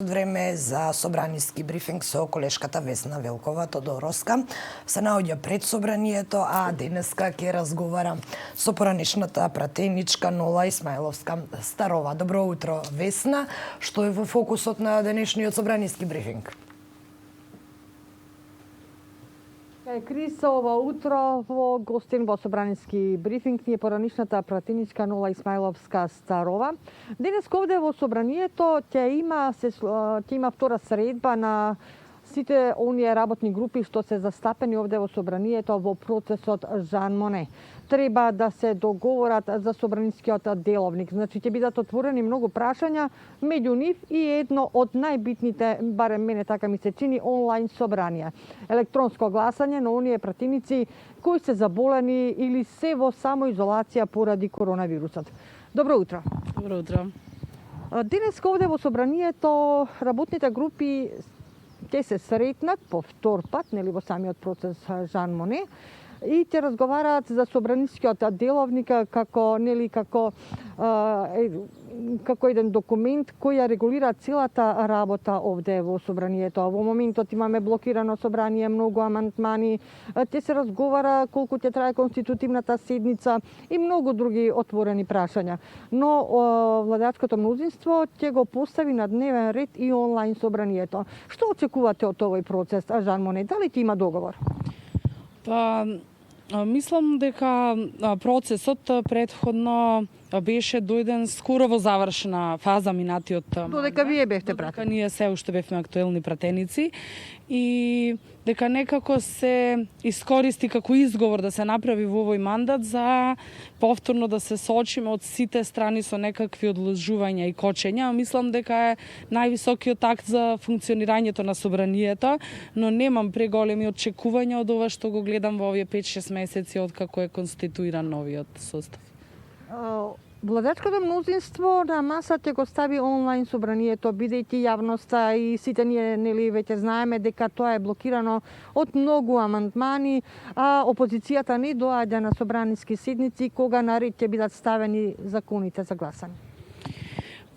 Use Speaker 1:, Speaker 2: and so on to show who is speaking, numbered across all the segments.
Speaker 1: Време за собраниски брифинг со колешката Весна Велкова Тодороска. Се наоѓа пред собранието, а денеска ќе разговара со поранешната пратеничка Нола Исмаиловска Старова. Добро утро, Весна. Што е во фокусот на денешниот собраниски брифинг?
Speaker 2: Крис, ова утро во гостин во собраниски брифинг ни е поранишната пратеничка Нола Исмаиловска Старова. Денес овде во собранието ќе има втора средба на сите оние работни групи што се застапени овде во собранието во процесот Жан Моне. Треба да се договорат за собранискиот деловник. Значи ќе бидат отворени многу прашања, меѓу нив и едно од најбитните, барем мене така ми се чини, онлайн собранија. Електронско гласање на оние пратеници кои се заболени или се во самоизолација поради коронавирусот. Добро утро.
Speaker 3: Добро утро.
Speaker 2: Денес овде во собранието работните групи ќе се сретнат по втор пат, нели во самиот процес Жан Моне, и ќе разговараат за собранискиот деловник како еден документ кој ја регулира целата работа овде во собранието. Во моментот имаме блокирано собрание, многу амандмани, ќе се разговара колку ќе трае конститутивната седница и многу други отворени прашања. Но владеачкото мнозинство ќе го постави на дневен ред и онлайн собранието. Што очекувате од овој процес, Жан Моне? Дали ќе има договор?
Speaker 3: Мислам дека процесот претходно беше дојден скоро во завршена фаза минатиот мандат.
Speaker 2: Додека вие бевте пратени.
Speaker 3: Додека ние се уште бевме актуелни пратеници и дека некако се искористи како изговор да се направи во овој мандат за повторно да се соочиме од сите страни со некакви одложувања и кочења. Мислам дека е највисокиот акт за функционирањето на собранието, но немам преголеми очекувања од ова што го гледам во овие 5-6 месеци од како е конституиран новиот состав.
Speaker 2: Владеачкото мнозинство на масата го стави онлайн собранието, бидејќи јавноста и сите ние нели веќе знаеме дека тоа е блокирано од многу амандмани, а опозицијата не доаѓа на собраниски седници кога наред ќе бидат ставени законите за гласање.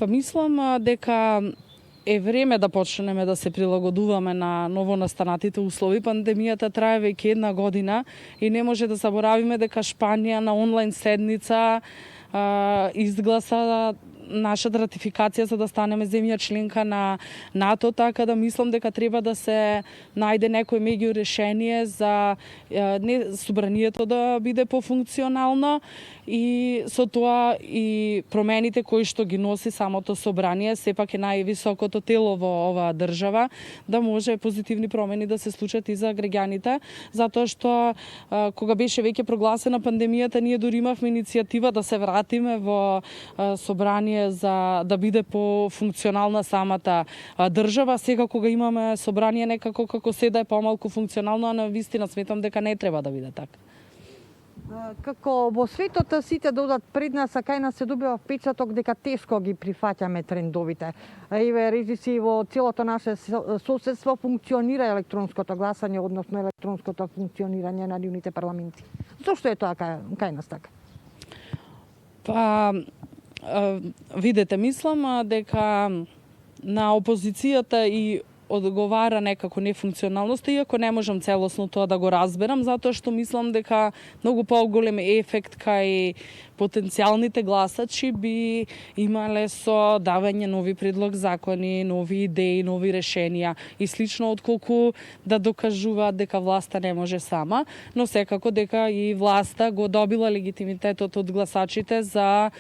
Speaker 3: Мислам дека е време да почнеме да се прилагодуваме на новонастанатите услови. Пандемијата трае веќе 1 година и не може да заборавиме дека Шпанија на онлайн седница изгласа нашата ратификација за да станеме земја членка на НАТО, така да мислам дека треба да се најде некој меѓу решение за собранието да биде пофункционално и со тоа и промените кои што ги носи самото собрание, сепак е највисокото тело во оваа држава, да може позитивни промени да се случат и за граѓаните, затоа што кога беше веќе прогласена пандемијата, ние дури имавме иницијатива да се вратиме во собрание за да биде пофункционална самата држава. Сега кога имаме собрание некако како се да е помалку функционално, а на вистина сметам дека не треба да биде така.
Speaker 2: Како во светот сите да одат пред нас, а кај нас се добива впечаток дека тешко ги прифаќаме трендовите. Еве, речиси во целото наше соседство функционира електронското гласање, односно електронското функционирање на нивните парламенти. Зошто е тоа кај нас така?
Speaker 3: Видете, мислам дека на опозицијата и одговара некако нефункционалноста, иако не можам целосно тоа да го разберам, затоа што мислам дека многу поголем ефект кај потенцијалните гласачи би имале со давање нови предлог закони, нови идеи, нови решенија и слично отколку да докажуваат дека власта не може сама, но секако дека и власта го добила легитимитетот од гласачите за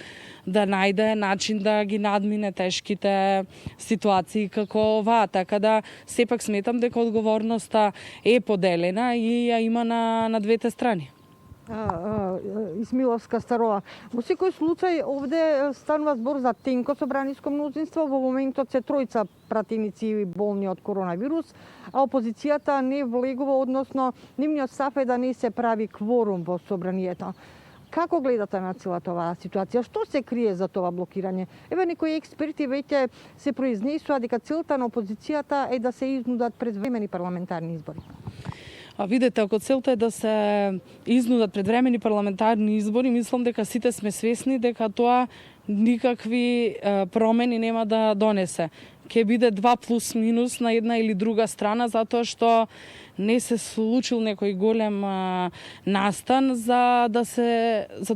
Speaker 3: да најде начин да ги надмине тешките ситуации како оваа. Така да сепак сметам дека одговорноста е поделена и ја има на двете страни.
Speaker 2: Исмаиловска Старова. Во секој случај овде станува збор за тенко собраниско мнозинство. Во моментот се тројца пратеници болни од коронавирус, а опозицијата не влегува, односно нивниот став е да не се прави кворум во собранието. Како гледате на целата оваа ситуација? Што се крие за тоа блокирање? Еве, некои експерти веќе се произнесува дека целта на опозицијата е да се изнудат предвремени парламентарни избори.
Speaker 3: Видете, ако целта е да се изнудат предвремени парламентарни избори, мислам дека сите сме свесни дека тоа никакви промени нема да донесе. ќе биде 2 плюс минус на една или друга страна, затоа што не се случил некој голем настан за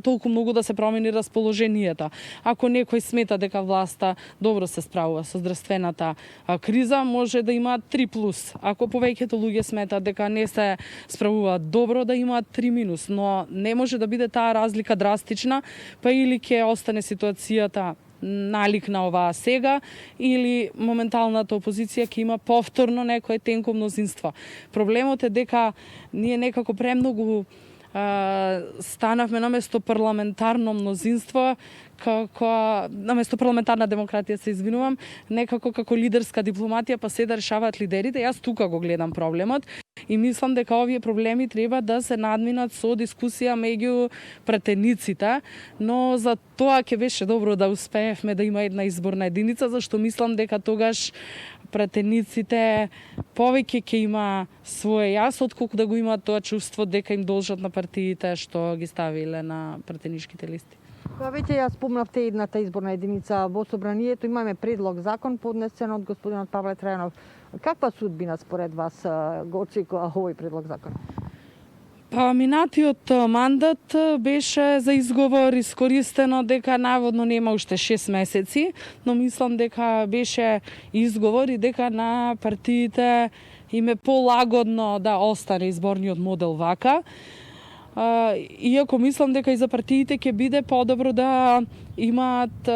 Speaker 3: толку многу да се промени расположението. Ако некој смета дека власта добро се справува со здравствената криза, може да има 3 плюс. Ако повеќето луѓе сметат дека не се справуваат добро, да имаат 3 минус, но не може да биде таа разлика драстична, па или ќе остане ситуацијата налик на оваа сега, или моменталната опозиција ќе има повторно некое тенко мнозинство. Проблемот е дека ние некако премногу станавме наместо парламентарно мнозинство, наместо парламентарна демократија, се извинувам, некако како лидерска дипломатија, па се да решаваат лидерите. Јас тука го гледам проблемот и мислам дека овие проблеми треба да се надминат со дискусија меѓу пратениците, но за тоа ќе беше добро да успеевме да има една изборна единица, зашто мислам дека тогаш пратениците повеќе ќе има свое јас, отколку да го имаат тоа чувство дека им должат на партиите што ги ставиле на пратеничките листи.
Speaker 2: Кога веќе ја спомнавте едната изборна единица во собранието, имаме предлог закон поднесен од господинот Павле Трајанов. Каква судбина според вас го очекува овој предлог закон?
Speaker 3: Па минатиот мандат беше за изговор искористено дека наводно нема уште 6 месеци, но мислам дека беше изговор и дека на партиите им е полагодно да остане изборниот модел вака. Иако мислам дека и за партиите ќе биде подобро да имаат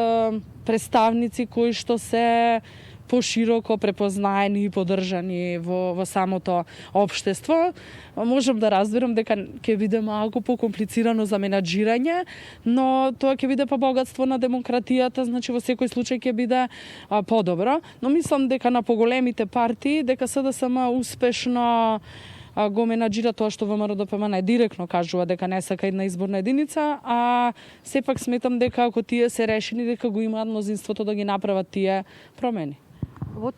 Speaker 3: представници кои што се пошироко препознаени и поддржани во самото општество. Можам да разберам дека ќе биде малку покомплицирано за менаџирање, но тоа ќе биде па богатство на демократијата, значи во секој случај ќе биде подобро. Но мислам дека на поголемите партии, дека СДСМ успешно го менаџира тоа што ВМРО-ДПМН директно кажува дека не сака една изборна единица, а сепак сметам дека ако тие се решени, дека го имаат мнозинството да ги направат тие промени.
Speaker 2: Во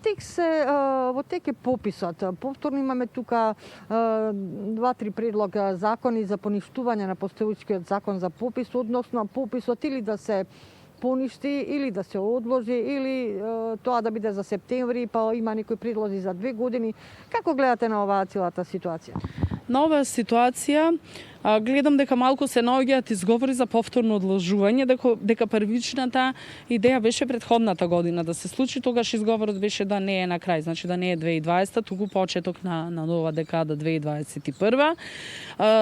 Speaker 2: тек е пописот. Повторно имаме тука 2-3 предлога закони за поништување на постојувачкиот закон за попис, односно пописот или да се поништи, или да се одложи, или тоа да биде за септември, па има некои предлози за 2 години. Како гледате на оваа целата ситуација?
Speaker 3: На оваа ситуација гледам дека малку се наоѓаат изговори за повторно одложување, дека првичната идеја беше предходната година да се случи, тогаш изговорот беше да не е на крај, значи да не е 2020, туку почеток на нова декада 2021.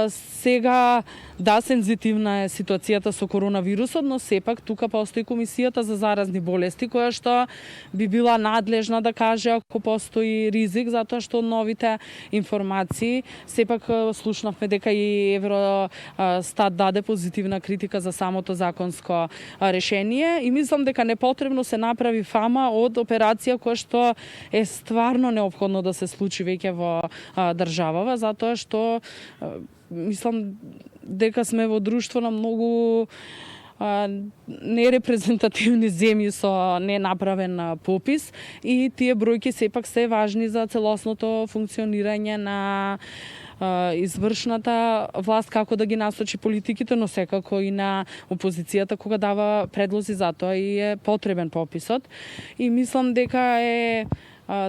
Speaker 3: Сега да, сензитивна е ситуацијата со коронавирусот, но сепак тука постои комисијата за заразни болести која што би била надлежна да каже ако постои ризик, затоа што новите информации, сепак слушнавме дека и Евростат даде позитивна критика за самото законско решение и мислам дека непотребно се направи фама од операција која што е стварно неопходно да се случи веќе во државава, затоа што мислам дека сме во друштво на многу нерепрезентативни земји со ненаправен попис и тие бројки сепак се важни за целосното функционирање на извршната власт, како да ги насочи политиките, но секако и на опозицијата кога дава предлози за тоа и е потребен пописот. И мислам дека е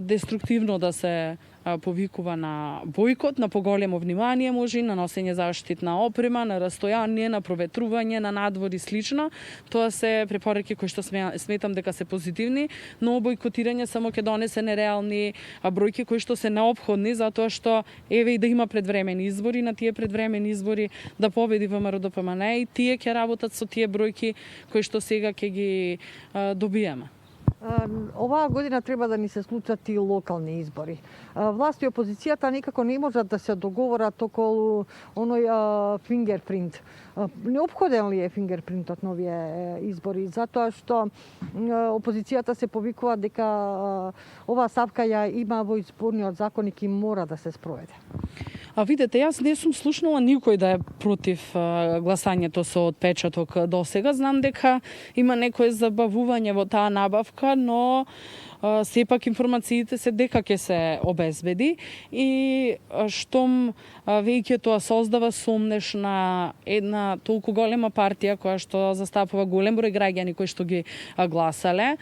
Speaker 3: деструктивно да се повикува на бојкот, на поголемо внимание може и на носење заштитна опрема, на растојание, на проветрување, на надвор и слично. Тоа се препораки кои што сметам дека се позитивни, но бојкотирање само ќе донесе нереални бројки кои што се неопходни, затоа што еве и да има предвремени избори, на тие предвремени избори да победи ВМРО-ДПМН и тие ќе работат со тие бројки кои што сега ќе ги добиеме.
Speaker 2: Оваа година треба да ни се случат и локални избори. Власт и опозицијата никако не можат да се договорат околу оној фингерпринт. Неопходен ли е фингерпринтот на овие избори? Затоа што опозицијата се повикува дека оваа ставка ја има во изборниот законник и мора да се спроведе.
Speaker 3: Видете, јас не сум слушнала никој да е против гласањето со отпечаток до сега. Знам дека има некое забавување во таа набавка, но сепак информациите се дека ќе се обезбеди и штом веќе тоа создава сомнеш на една толку голема партија која што застапува голем број граѓани кои што ги гласале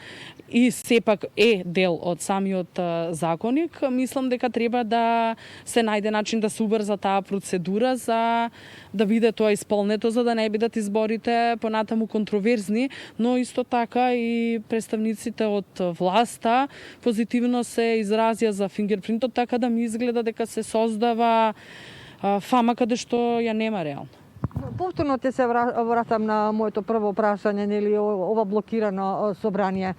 Speaker 3: и сепак е дел од самиот законник, мислам дека треба да се најде начин да се убрза таа процедура за да биде тоа исполнето, за да не бидат изборите понатаму контроверзни, но исто така и представниците од власта позитивно се изразија за фингерпринтот, така да ми изгледа дека се создава фама каде што ја нема реално.
Speaker 2: Повторно те се вратам на моето прво прашање, нели, ова блокирано собрание.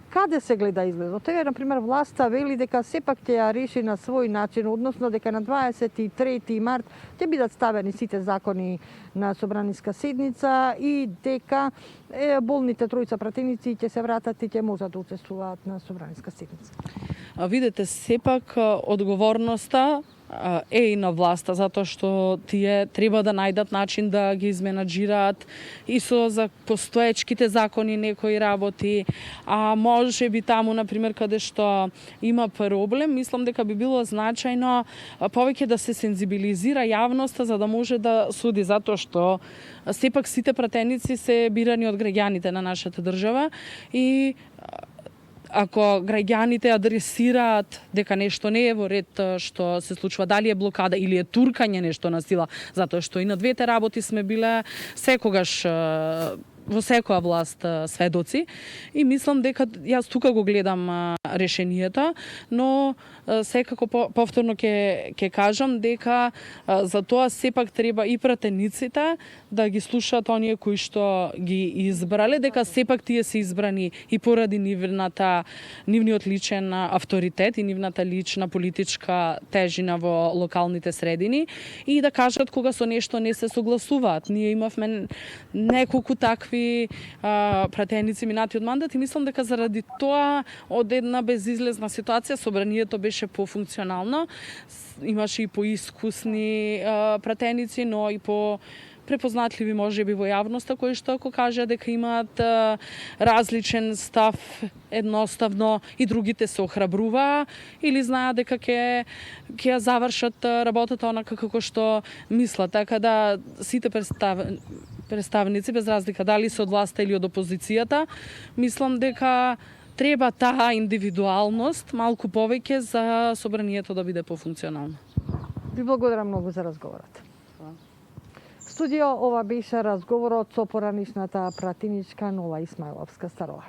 Speaker 2: Каде се гледа изглед? Тега, например, власта вели дека сепак ќе ја реши на свој начин, односно дека на 23 март ќе бидат ставени сите закони на собраниска седница и дека болните тројца пратеници ќе се вратат и ќе можат да учествуваат на собраниска седница.
Speaker 3: Видете, сепак одговорноста е и на власта, затоа што тие треба да најдат начин да ги изменаџираат и со постоечките закони некои работи, а може би таму, например, каде што има проблем, мислам дека би било значајно повеќе да се сензибилизира јавноста за да може да суди, затоа што сепак сите пратеници се бирани од граѓаните на нашата држава и ако граѓаните адресираат дека нешто не е во ред што се случува, дали е блокада или е туркање нешто на сила, затоа што и на двете работи сме биле секогаш во секоја власт сведоци и мислам дека јас тука го гледам решението, но секако повторно ќе кажам дека за тоа сепак треба и пратениците да ги слушаат оние кои што ги избрале, дека сепак тие се избрани и поради нивниот личен авторитет и нивната лична политичка тежина во локалните средини и да кажат кога со нешто не се согласуваат. Ние имавме неколку такви пратеници минатиот мандат и мислам дека заради тоа од една безизлезна ситуација собранието беше пофункционално. Имаше и поискусни пратеници, но и по препознатливи можеби во јавноста кои што ако кажа дека имаат различен став едноставно и другите се охрабруваа или знаат дека ќе ја завршат работата онака како што мислат, така да сите представници без разлика дали се од власта или од опозицијата, мислам дека треба таа индивидуалност малку повеќе за собранието да биде пофункционално.
Speaker 2: Ви благодарам многу за разговорот. Студио, ова беше разговорот со поранишната пратеничка Нола Исмаиловска-Старова.